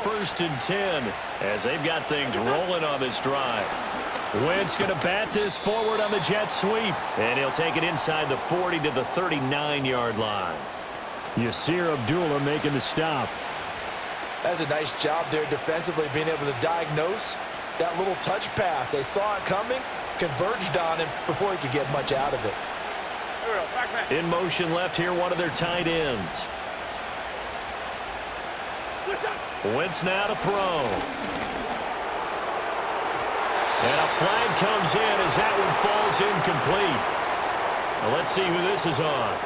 1st and 10 as they've got things rolling on this drive. Wentz going to bat this forward on the jet sweep, and he'll take it inside the 40 to the 39-yard line. Yasir Abdullah making the stop. That's a nice job there defensively, being able to diagnose that little touch pass. They saw it coming, converged on him before he could get much out of it. In motion left here, one of their tight ends. Wentz now to throw. And a flag comes in as that one falls incomplete. Now let's see who this is on.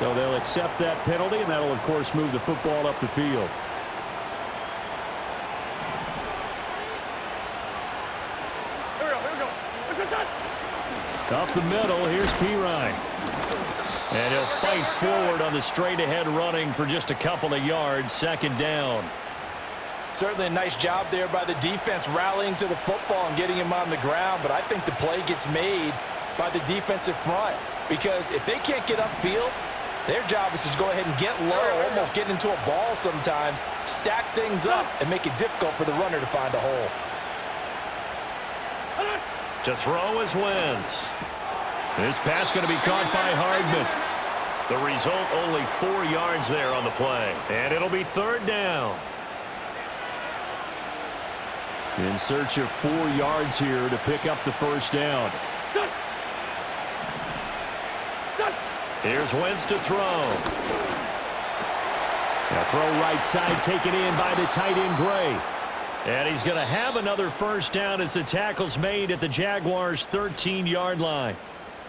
So they'll accept that penalty, and that'll, of course, move the football up the field. Up the middle, here's Pirine. And he'll fight forward on the straight-ahead running for just a couple of yards, 2nd down. Certainly a nice job there by the defense rallying to the football and getting him on the ground, but I think the play gets made by the defensive front because if they can't get upfield, their job is to go ahead and get low, almost get into a ball sometimes, stack things up, and make it difficult for the runner to find a hole. To throw is Wentz. This pass going to be caught by Hardman. The result, only 4 yards there on the play. And it'll be 3rd down. In search of 4 yards here to pick up the 1st down. Here's Wentz to throw. A throw right side taken in by the tight end Gray. And he's going to have another 1st down as the tackle's made at the Jaguars' 13-yard line.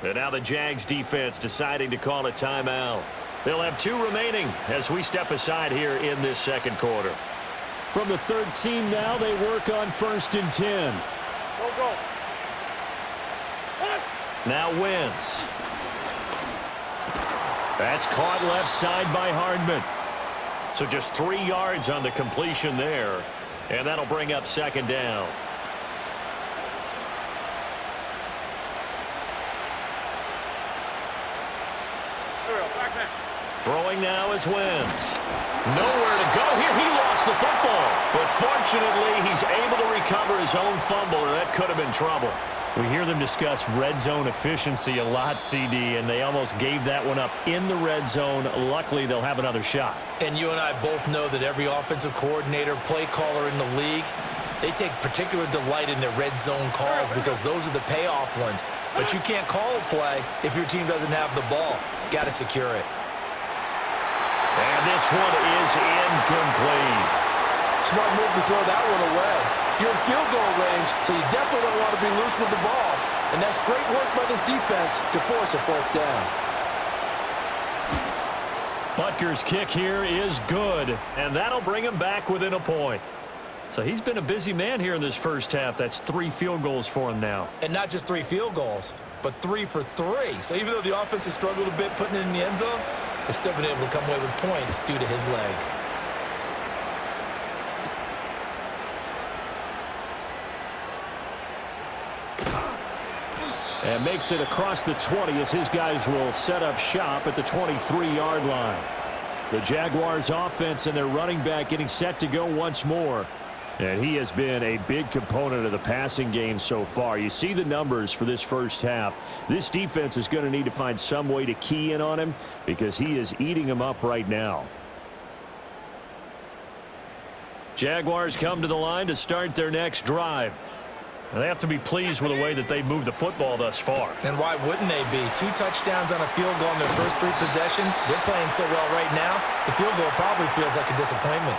And now the Jags defense deciding to call a timeout. They'll have 2 remaining as we step aside here in this 2nd quarter. From the 13 now, they work on 1st and 10. Go. Now Wentz. That's caught left side by Hardman. So just 3 yards on the completion there. And that'll bring up 2nd down. Throwing now is Wentz. Nowhere to go here. He lost the football. But fortunately, he's able to recover his own fumble, or that could have been trouble. We hear them discuss red zone efficiency a lot, CD, and they almost gave that one up in the red zone. Luckily, they'll have another shot. And you and I both know that every offensive coordinator, play caller in the league, they take particular delight in their red zone calls because those are the payoff ones. But you can't call a play if your team doesn't have the ball. Got to secure it. And this one is incomplete. Smart move to throw that one away. You're in field goal range, so you definitely don't want to be loose with the ball. And that's great work by this defense to force a 4th down. Butker's kick here is good, and that'll bring him back within a point. So he's been a busy man here in this 1st half. That's 3 field goals for him now. And not just 3 field goals, but 3 for 3. So even though the offense has struggled a bit putting it in the end zone, they've still been able to come away with points due to his leg. And makes it across the 20 as his guys will set up shop at the 23-yard line. The Jaguars offense and their running back getting set to go once more. And he has been a big component of the passing game so far. You see the numbers for this 1st half. This defense is going to need to find some way to key in on him because he is eating them up right now. Jaguars come to the line to start their next drive. They have to be pleased with the way that they've moved the football thus far. And why wouldn't they be? 2 touchdowns on a field goal in their first 3 possessions. They're playing so well right now, the field goal probably feels like a disappointment.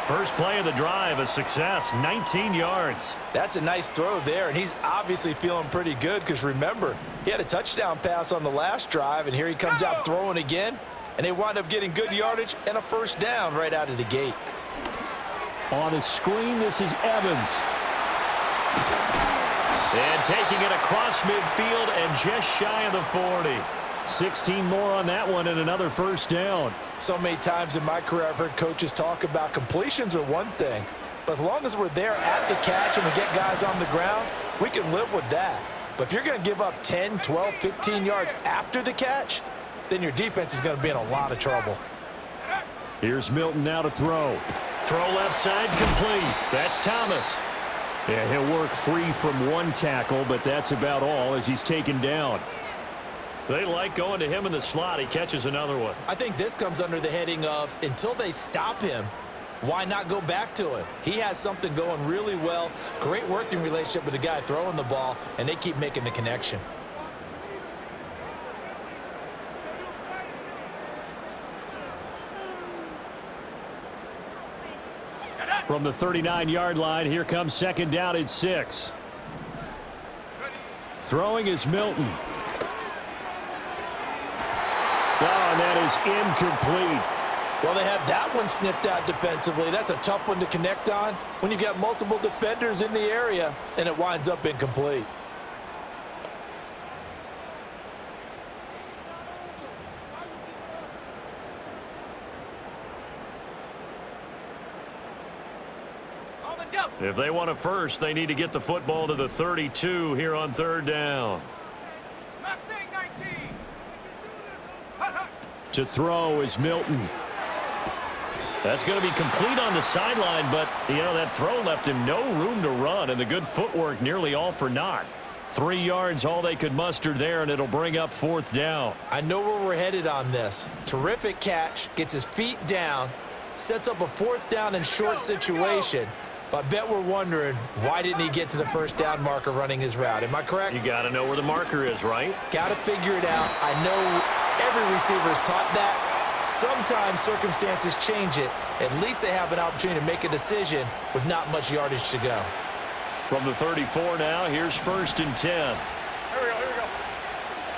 First play of the drive, a success, 19 yards. That's a nice throw there, and he's obviously feeling pretty good because, remember, he had a touchdown pass on the last drive, and here he comes out throwing again, and they wind up getting good yardage and a 1st down right out of the gate. On the screen, this is Evans. And taking it across midfield and just shy of the 40. 16 more on that one and another 1st down. So many times in my career I've heard coaches talk about completions are one thing, but as long as we're there at the catch and we get guys on the ground, we can live with that. But if you're going to give up 10, 12, 15 yards after the catch, then your defense is going to be in a lot of trouble. Here's Milton now to throw. Throw left side complete. That's Thomas. Yeah, he'll work free from one tackle, but that's about all as he's taken down. They like going to him in the slot. He catches another one. I think this comes under the heading of until they stop him, why not go back to him? He has something going really well. Great working relationship with the guy throwing the ball, and they keep making the connection. From the 39-yard line, here comes second down at 6. Throwing is Milton. Oh, and that is incomplete. Well, they have that one snipped out defensively. That's a tough one to connect on when you've got multiple defenders in the area, and it winds up incomplete. If they want a first, they need to get the football to the 32 here on third down. To throw is Milton. That's going to be complete on the sideline, but, you know, that throw left him no room to run, and the good footwork nearly all for naught. 3 yards, all they could muster there, and it'll bring up fourth down. I know where we're headed on this. Terrific catch, gets his feet down, sets up a fourth down and short situation. But I bet we're wondering, why didn't he get to the first down marker running his route? Am I correct? You got to know where the marker is, right? Got to figure it out. I know every receiver is taught that. Sometimes circumstances change it. At least they have an opportunity to make a decision with not much yardage to go. From the 34 now, here's first and 10. Here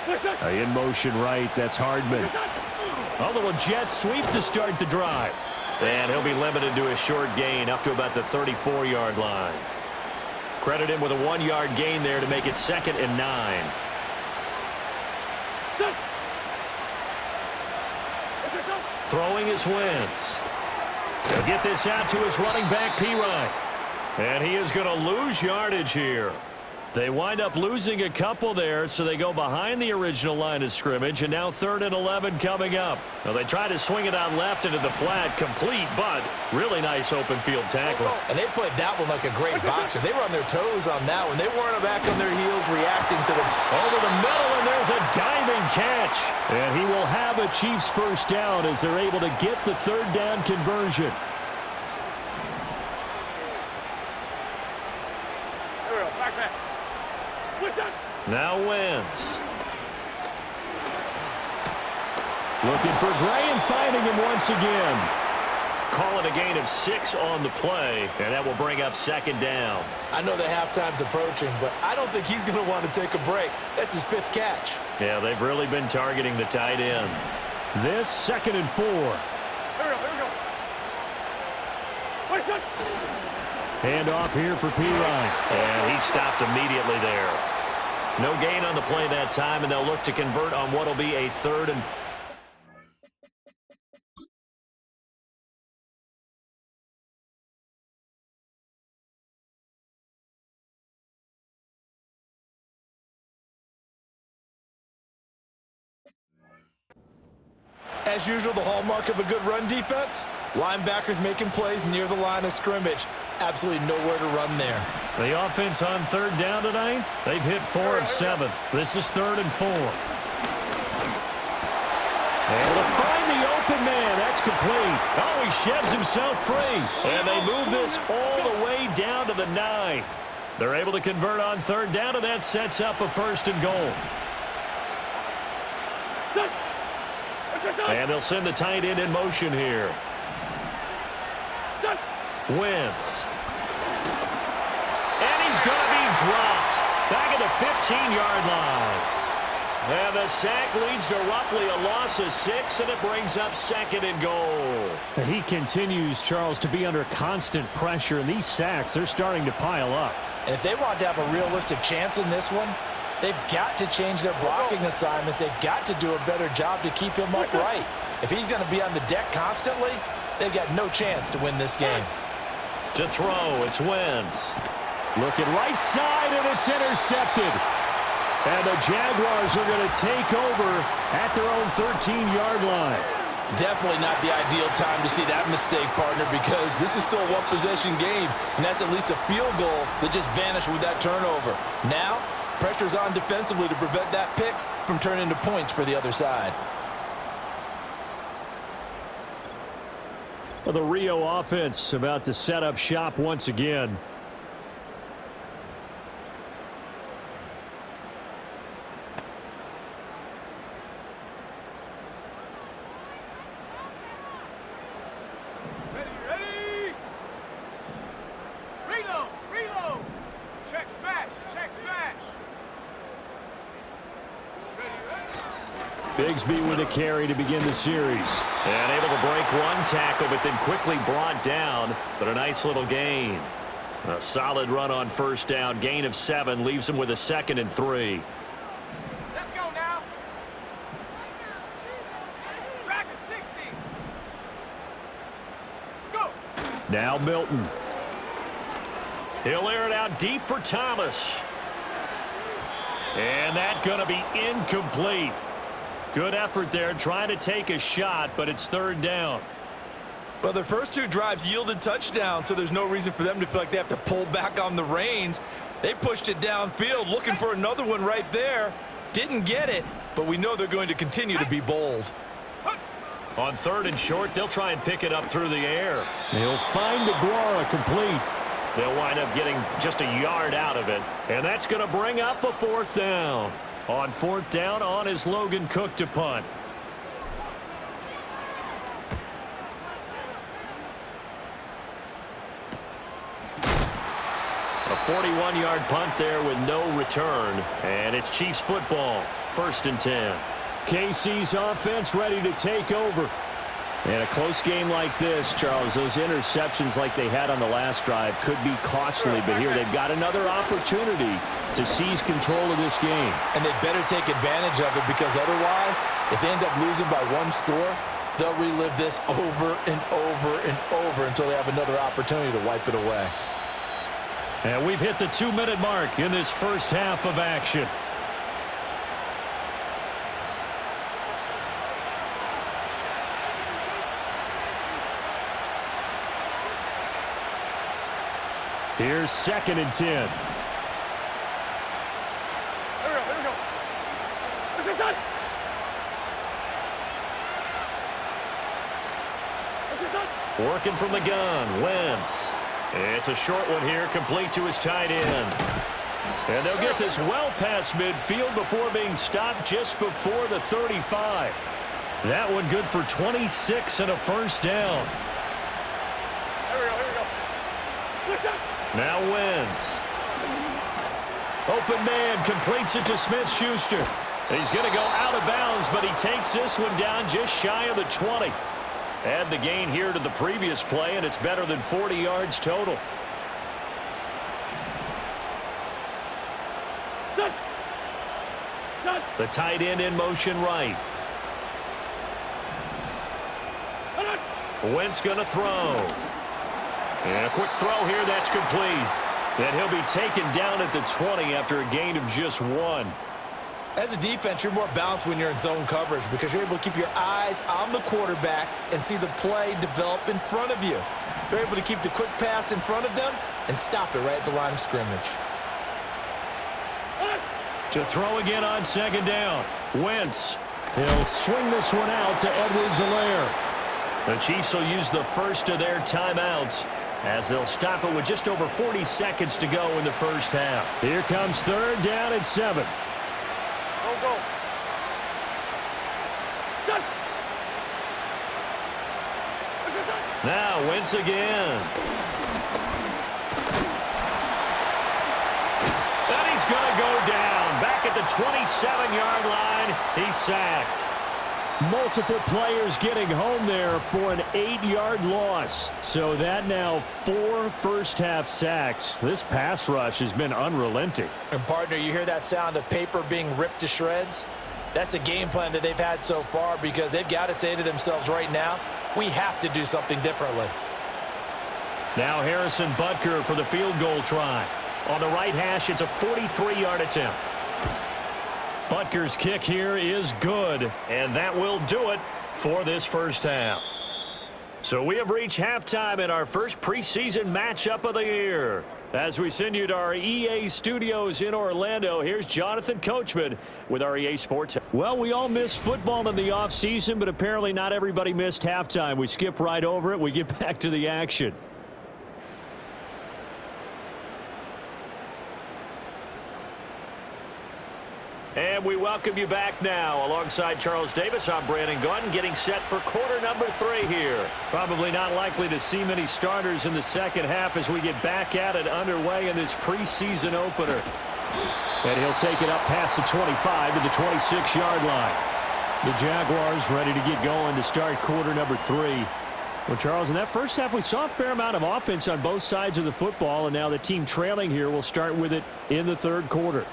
we go. In motion right, that's Hardman. A little jet sweep to start the drive. And he'll be limited to a short gain up to about the 34-yard line. Credit him with a 1-yard gain there to make it 2nd and 9. Throwing is Wentz. He'll get this out to his running back, Pirine. And he is going to lose yardage here. They wind up losing a couple there, so they go behind the original line of scrimmage, and now 3rd and 11 coming up. Well, they try to swing it out left into the flat, complete, but really nice open field tackle. And they played that one like a great boxer. They were on their toes on that one. They weren't back on their heels reacting to the... Over the middle, and there's a diving catch. And he will have a Chiefs first down as they're able to get the third down conversion. Now Wentz. Looking for Gray and finding him once again. Calling a gain of 6 on the play, and that will bring up 2nd down. I know the halftime's approaching, but I don't think he's going to want to take a break. That's his 5th catch. Yeah, they've really been targeting the tight end. This 2nd and 4. Here we go. Hand off here for Pirine. And he stopped immediately there. No gain on the play that time, and they'll look to convert on what will be a 3rd and 4. As usual, the hallmark of a good run defense, linebackers making plays near the line of scrimmage. Absolutely nowhere to run there. The offense on 3rd down tonight, they've hit 4 of 7. This is 3rd and 4. Able to find the open man. That's complete. Oh, he sheds himself free. And they move this all the way down to the 9. They're able to convert on 3rd down, and that sets up a 1st and goal. And they'll send the tight end in motion here. Wentz. And he's going to be dropped back at the 15-yard line. And the sack leads to roughly a loss of 6, and it brings up 2nd and goal. He continues, Charles, to be under constant pressure, and these sacks, they're starting to pile up. And if they want to have a realistic chance in this one, they've got to change their blocking assignments. They've got to do a better job to keep him upright. If he's going to be on the deck constantly, they've got no chance to win this game. To throw, it's Wentz. Looking right side, and it's intercepted. And the Jaguars are going to take over at their own 13-yard line. Definitely not the ideal time to see that mistake, partner, because this is still a one-possession game, and that's at least a field goal that just vanished with that turnover. Now, pressure's on defensively to prevent that pick from turning into points for the other side. Well, the Rio offense about to set up shop once again. Bigsby with a carry to begin the series. And able to break one tackle, but then quickly brought down. But a nice little gain. A solid run on first down. Gain of 7 leaves him with a 2nd and 3. Let's go now. Track at 60. Go. Now Milton. He'll air it out deep for Thomas. And that's going to be incomplete. Good effort there trying to take a shot, but it's 3rd down. Well, their first 2 drives yielded touchdowns, so there's no reason for them to feel like they have to pull back on the reins. They pushed it downfield, looking for another one right there. Didn't get it, but we know they're going to continue to be bold. On 3rd and short, they'll try and pick it up through the air. He'll find DeGuara complete. They'll wind up getting just a yard out of it, and that's going to bring up a 4th down. On 4th down, on is Logan Cook to punt. A 41-yard punt there with no return, and it's Chiefs football, 1st and 10. KC's offense ready to take over. In a close game like this, Charles, those interceptions like they had on the last drive could be costly, but here they've got another opportunity to seize control of this game. And they better take advantage of it, because otherwise, if they end up losing by 1 score, they'll relive this over and over and over until they have another opportunity to wipe it away. And we've hit the 2-minute mark in this first half of action. Here's 2nd and 10. Here we go. What's your son? What's your son? Working from the gun, Wentz. It's a short one here, complete to his tight end. And they'll get this well past midfield before being stopped just before the 35. That one good for 26 and a 1st down. Here we go. What's that? Now Wentz. Open man completes it to Smith-Schuster. He's going to go out of bounds, but he takes this one down just shy of the 20. Add the gain here to the previous play, and it's better than 40 yards total. Done. The tight end in motion right. Wentz going to throw. And a quick throw here, that's complete. And he'll be taken down at the 20 after a gain of just 1. As a defense, you're more balanced when you're in zone coverage, because you're able to keep your eyes on the quarterback and see the play develop in front of you. You're able to keep the quick pass in front of them and stop it right at the line of scrimmage. To throw again on 2nd down. Wentz. He'll swing this one out to Edwards-Helaire. The Chiefs will use the first of their timeouts as they'll stop it with just over 40 seconds to go in the first half. Here comes 3rd down and 7. Go. Done. What's your son? Now Wentz again. And he's going to go down. Back at the 27-yard line, he's sacked. Multiple players getting home there for an 8-yard loss. So that now 4 first-half sacks. This pass rush has been unrelenting. And, partner, you hear that sound of paper being ripped to shreds? That's the game plan that they've had so far, because they've got to say to themselves right now, we have to do something differently. Now Harrison Butker for the field goal try. On the right hash, it's a 43-yard attempt. Butker's kick here is good, and that will do it. for this first half. So we have reached halftime in our first preseason matchup of the year. As we send you to our EA studios in Orlando, here's Jonathan Coachman with our EA Sports. Well, we all missed football in the offseason, but apparently not everybody missed halftime. We skip right over it. We get back to the action. And we welcome you back now. Alongside Charles Davis, I'm Brandon Gunn, getting set for quarter number 3 here. Probably not likely to see many starters in the second half as we get back at it underway in this preseason opener. And he'll take it up past the 25 to the 26-yard line. The Jaguars ready to get going to start quarter number 3. Well, Charles, in that first half, we saw a fair amount of offense on both sides of the football, and now the team trailing here will start with it in the third quarter.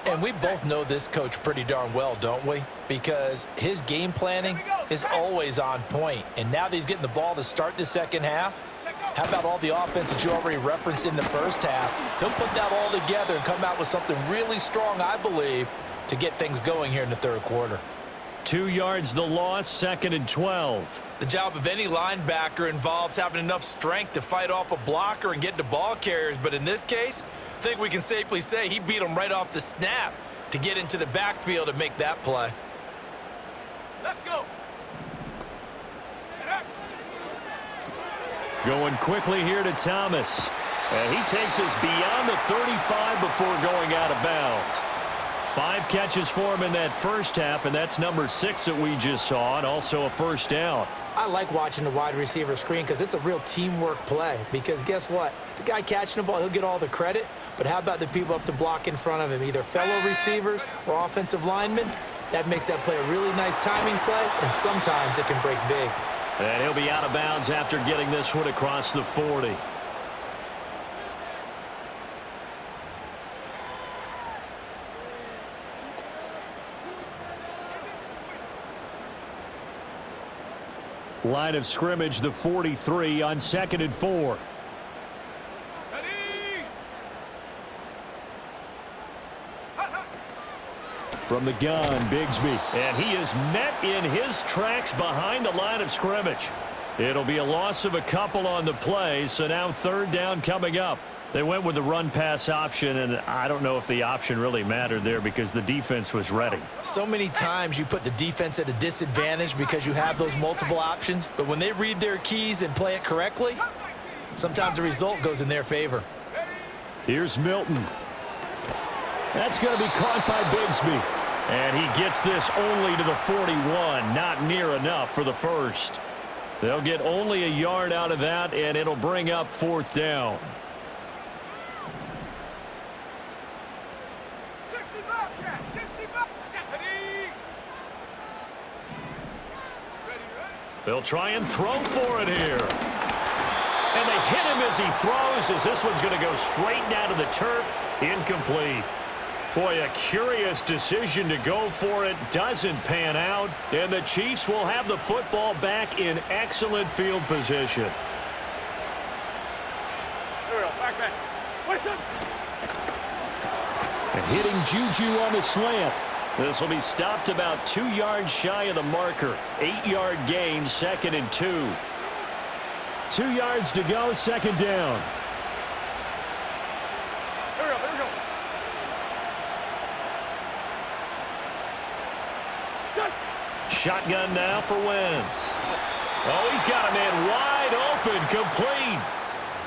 And we both know this coach pretty darn well, don't we? Because his game planning is always on point. And now that he's getting the ball to start the second half, how about all the offense that you already referenced in the first half? He'll put that all together and come out with something really strong, I believe, to get things going here in the third quarter. 2 yards the loss, 2nd and 12. The job of any linebacker involves having enough strength to fight off a blocker and get to ball carriers. But in this case, I think we can safely say he beat him right off the snap to get into the backfield and make that play. Let's go. Going quickly here to Thomas. And he takes us beyond the 35 before going out of bounds. 5 catches for him in that first half, and that's number 6 that we just saw, and also a first down. I like watching the wide receiver screen because it's a real teamwork play. Because guess what? The guy catching the ball, he'll get all the credit. But how about the people up to block in front of him, either fellow receivers or offensive linemen? That makes that play a really nice timing play, and sometimes it can break big. And he'll be out of bounds after getting this one across the 40. Line of scrimmage, the 43 on 2nd and 4. From the gun, Bigsby. And he is met in his tracks behind the line of scrimmage. It'll be a loss of a couple on the play, so now 3rd down coming up. They went with the run-pass option, and I don't know if the option really mattered there because the defense was ready. So many times you put the defense at a disadvantage because you have those multiple options, but when they read their keys and play it correctly, sometimes the result goes in their favor. Here's Milton. That's going to be caught by Bigsby. And he gets this only to the 41, not near enough for the first. They'll get only a yard out of that, and it'll bring up 4th down. They'll try and throw for it here. And they hit him as he throws, as this one's going to go straight down to the turf. Incomplete. Boy, a curious decision to go for it. Doesn't pan out. And the Chiefs will have the football back in excellent field position. There we go. Back. Listen. And hitting Juju on the slant. This will be stopped about 2 yards shy of the marker. 8-yard gain, 2nd and 2. 2 yards to go, 2nd down. There we go. Done. Shotgun now for Wentz. Oh, he's got a man wide open, complete.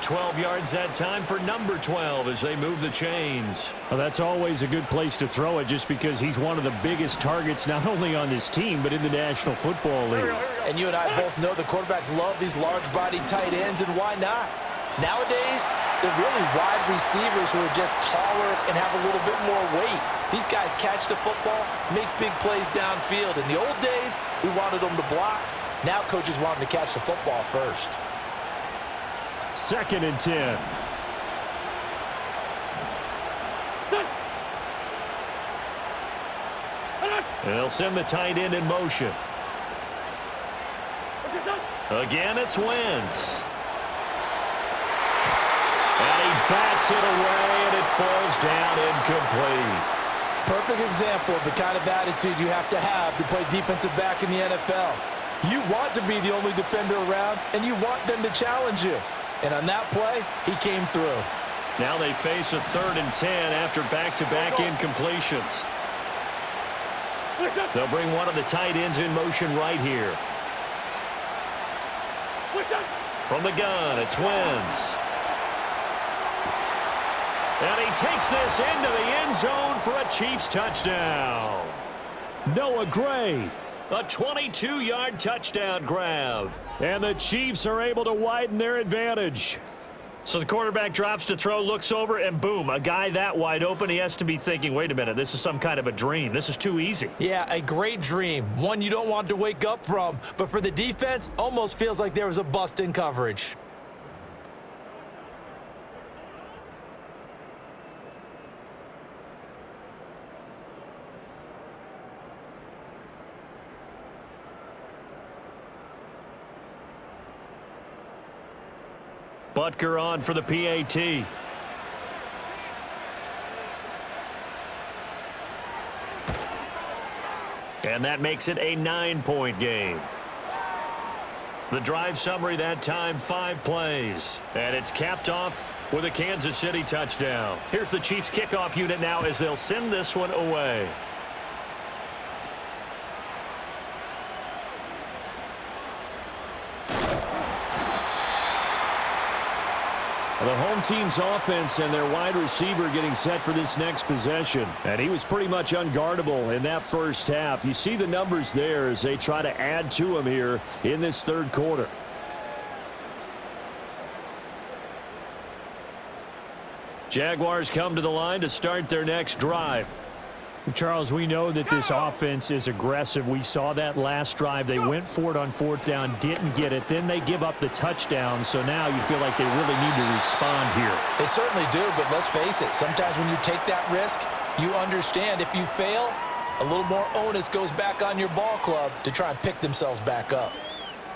12 yards that time for number 12 as they move the chains. Well, that's always a good place to throw it just because he's one of the biggest targets not only on this team but in the National Football League. And you and I both know the quarterbacks love these large-bodied tight ends, and why not? Nowadays, they're really wide receivers who are just taller and have a little bit more weight. These guys catch the football, make big plays downfield. In the old days, we wanted them to block. Now coaches want them to catch the football first. 2nd and 10. And they'll send the tight end in motion. Again, it's Wentz. And he bats it away, and it falls down incomplete. Perfect example of the kind of attitude you have to play defensive back in the NFL. You want to be the only defender around, and you want them to challenge you. And on that play, he came through. Now they face a 3rd and 10 after back-to-back incompletions. They'll bring one of the tight ends in motion right here. From the gun, it's Wentz. And he takes this into the end zone for a Chiefs touchdown. Noah Gray. A 22-yard touchdown grab. And the Chiefs are able to widen their advantage. So the quarterback drops to throw, looks over, and boom, a guy that wide open, he has to be thinking, wait a minute, this is some kind of a dream. This is too easy. Yeah, a great dream. One you don't want to wake up from. But for the defense, almost feels like there was a bust in coverage. Butker on for the PAT. And that makes it a 9-point game. The drive summary that time, 5 plays. And it's capped off with a Kansas City touchdown. Here's the Chiefs kickoff unit now as they'll send this one away. The home team's offense and their wide receiver getting set for this next possession. And he was pretty much unguardable in that first half. You see the numbers there as they try to add to him here in this 3rd quarter. Jaguars come to the line to start their next drive. Charles, we know that this offense is aggressive. We saw that last drive. They went for it on 4th down, didn't get it. Then they give up the touchdown. So now you feel like they really need to respond here. They certainly do, but let's face it. Sometimes when you take that risk, you understand if you fail, a little more onus goes back on your ball club to try and pick themselves back up.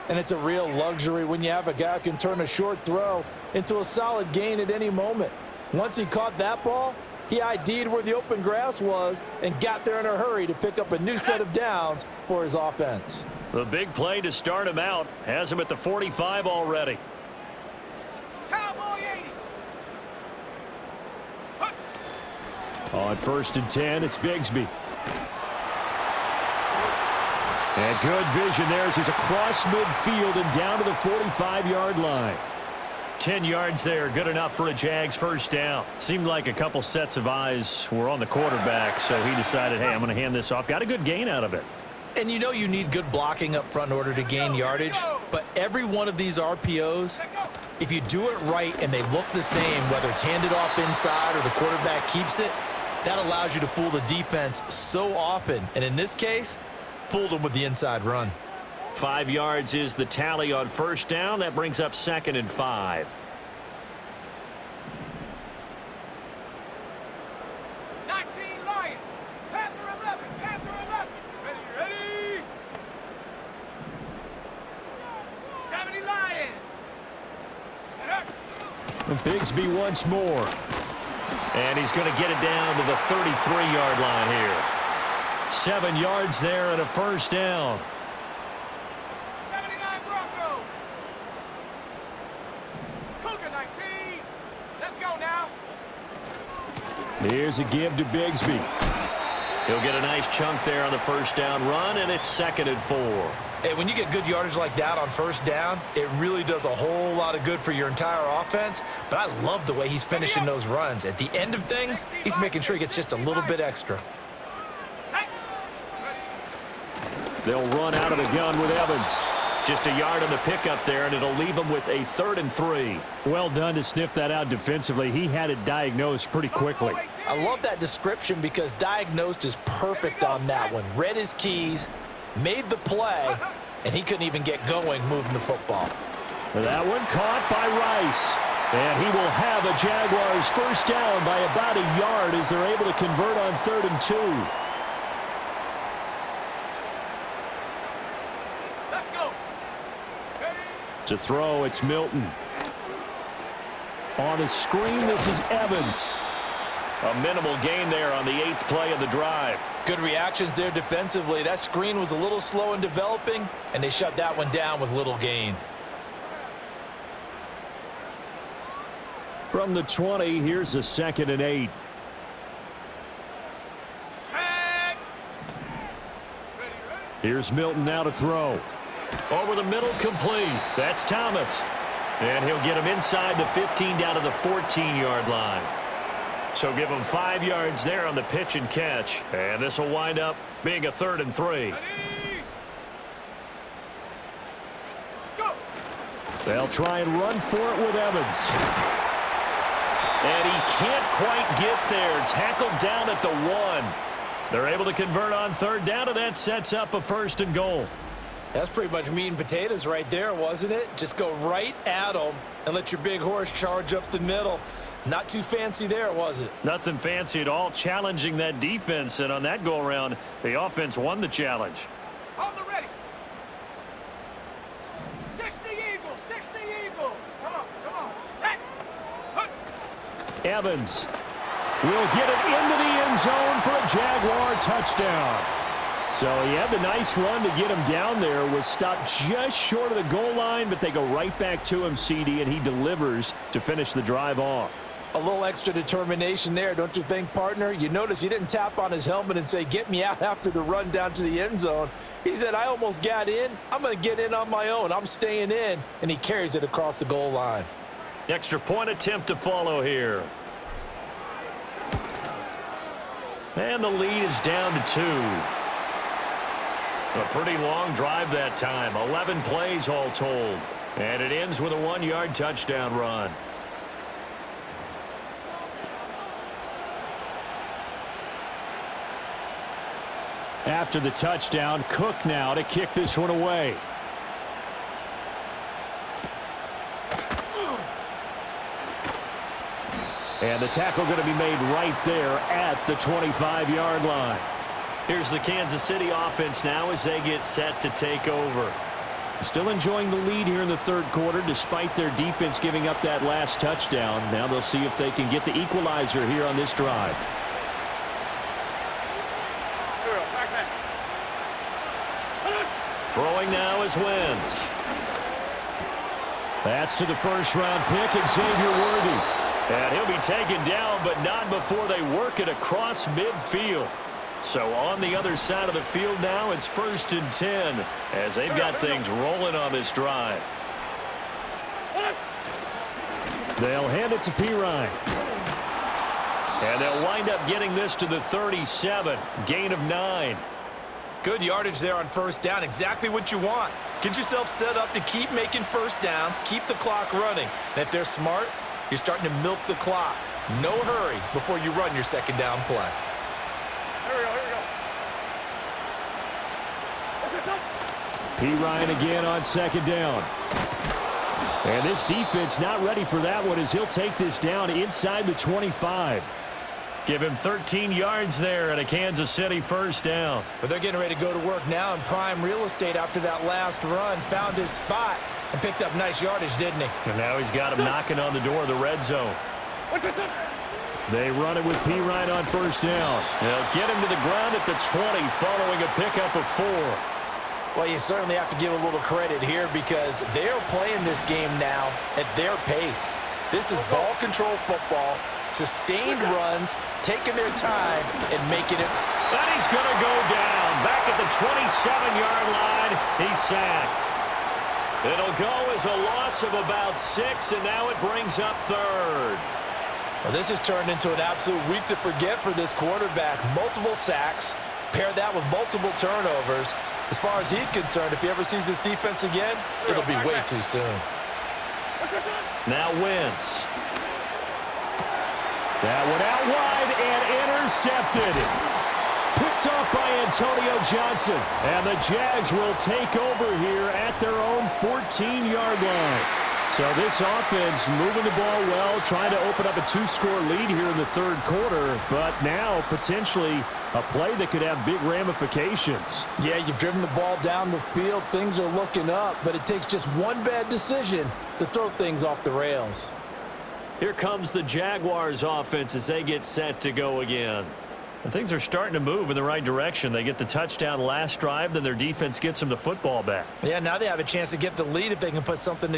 And it's a real luxury when you have a guy who can turn a short throw into a solid gain at any moment. Once he caught that ball, he ID'd where the open grass was and got there in a hurry to pick up a new set of downs for his offense. The big play to start him out has him at the 45 already. Cowboy 80. On 1st and 10, it's Bigsby. And good vision there as he's across midfield and down to the 45-yard line. 10 yards there, good enough for a Jags first down. Seemed like a couple sets of eyes were on the quarterback, so he decided, hey, I'm going to hand this off. Got a good gain out of it. And you know you need good blocking up front in order to gain yardage, but every one of these RPOs, if you do it right and they look the same, whether it's handed off inside or the quarterback keeps it, that allows you to fool the defense so often. And in this case, fooled them with the inside run. 5 yards is the tally on 1st down. That brings up 2nd and 5. 19 Lions. Panther 11. Panther 11. Ready. 70 Lions. And Bigsby once more. And he's going to get it down to the 33-yard line here. 7 yards there and a first down. 79 Broncos. Cougar 19. Let's go now. Here's a give to Bigsby. He'll get a nice chunk there on the first down run, and it's 2nd and 4. Hey, when you get good yardage like that on first down, it really does a whole lot of good for your entire offense. But I love the way he's finishing those runs. At the end of things, he's making sure he gets just a little bit extra. They'll run out of the gun with Evans. Just a yard on the pickup there, and it'll leave him with a 3rd and 3. Well done to sniff that out defensively. He had it diagnosed pretty quickly. I love that description because diagnosed is perfect on that one. Read his keys, made the play, and he couldn't even get going moving the football. That one caught by Rice. And he will have a Jaguars first down by about a yard as they're able to convert on 3rd and 2. Let's go. To throw, it's Milton. On a screen, this is Evans. A minimal gain there on the 8th play of the drive. Good reactions there defensively. That screen was a little slow in developing, and they shut that one down with little gain. From the 20, here's a 2nd and 8. Here's Milton now to throw. Over the middle, complete. That's Thomas. And he'll get him inside the 15 down to the 14-yard line. So give him 5 yards there on the pitch and catch. And this will wind up being a 3rd and 3. They'll try and run for it with Evans. And he can't quite get there. Tackled down at the 1. They're able to convert on 3rd down, and that sets up a 1st and goal. That's pretty much meat and potatoes right there, wasn't it? Just go right at them and let your big horse charge up the middle. Not too fancy there, was it? Nothing fancy at all, challenging that defense. And on that go-around, the offense won the challenge. On the ready. 60 Eagle, 60 Eagle. Come on, set. Evans will get it into the end zone for a Jaguar touchdown. So he had the nice run to get him down there, was stopped just short of the goal line, but they go right back to him, CD, and he delivers to finish the drive off. A little extra determination there, don't you think, partner? You notice he didn't tap on his helmet and say, get me out after the run down to the end zone. He said, I almost got in. I'm going to get in on my own. I'm staying in. And he carries it across the goal line. Extra point attempt to follow here. And the lead is down to 2. A pretty long drive that time. 11 plays all told. And it ends with a 1-yard touchdown run. After the touchdown, Cook now to kick this one away. And the tackle going to be made right there at the 25-yard line. Here's the Kansas City offense now as they get set to take over. Still enjoying the lead here in the 3rd quarter despite their defense giving up that last touchdown. Now they'll see if they can get the equalizer here on this drive. Throwing now is Wentz. That's to the 1st-round pick, Xavier Worthy. And he'll be taken down, but not before they work it across midfield. So on the other side of the field now, it's 1st and 10 as they've got things rolling on this drive. They'll hand it to Pirine. And they'll wind up getting this to the 37. Gain of 9. Good yardage there on 1st down. Exactly what you want. Get yourself set up to keep making 1st downs, keep the clock running. And if they're smart, you're starting to milk the clock. No hurry before you run your 2nd down play. Pirine again on 2nd down. And this defense not ready for that one as he'll take this down inside the 25. Give him 13 yards there and a Kansas City 1st down. But they're getting ready to go to work now in prime real estate after that last run. Found his spot and picked up nice yardage, didn't he? And now he's got him knocking on the door of the red zone. They run it with Pirine on 1st down. They'll get him to the ground at the 20 following a pickup of 4. Well, you certainly have to give a little credit here because they're playing this game now at their pace. This is ball control football, sustained runs, taking their time and making it. And he's going to go down. Back at the 27-yard line, he's sacked. It'll go as a loss of about 6, and now it brings up 3rd. Well, this has turned into an absolute week to forget for this quarterback. Multiple sacks, pair that with multiple turnovers. As far as he's concerned, if he ever sees this defense again, it'll be way too soon. Now Wentz. That one out wide and intercepted. Picked off by Antonio Johnson. And the Jags will take over here at their own 14-yard line. So this offense moving the ball well, trying to open up a 2-score lead here in the 3rd quarter, but now potentially a play that could have big ramifications. Yeah, you've driven the ball down the field. Things are looking up, but it takes just one bad decision to throw things off the rails. Here comes the Jaguars offense as they get set to go again. And things are starting to move in the right direction. They get the touchdown last drive, then their defense gets them the football back. Yeah, now they have a chance to get the lead if they can put something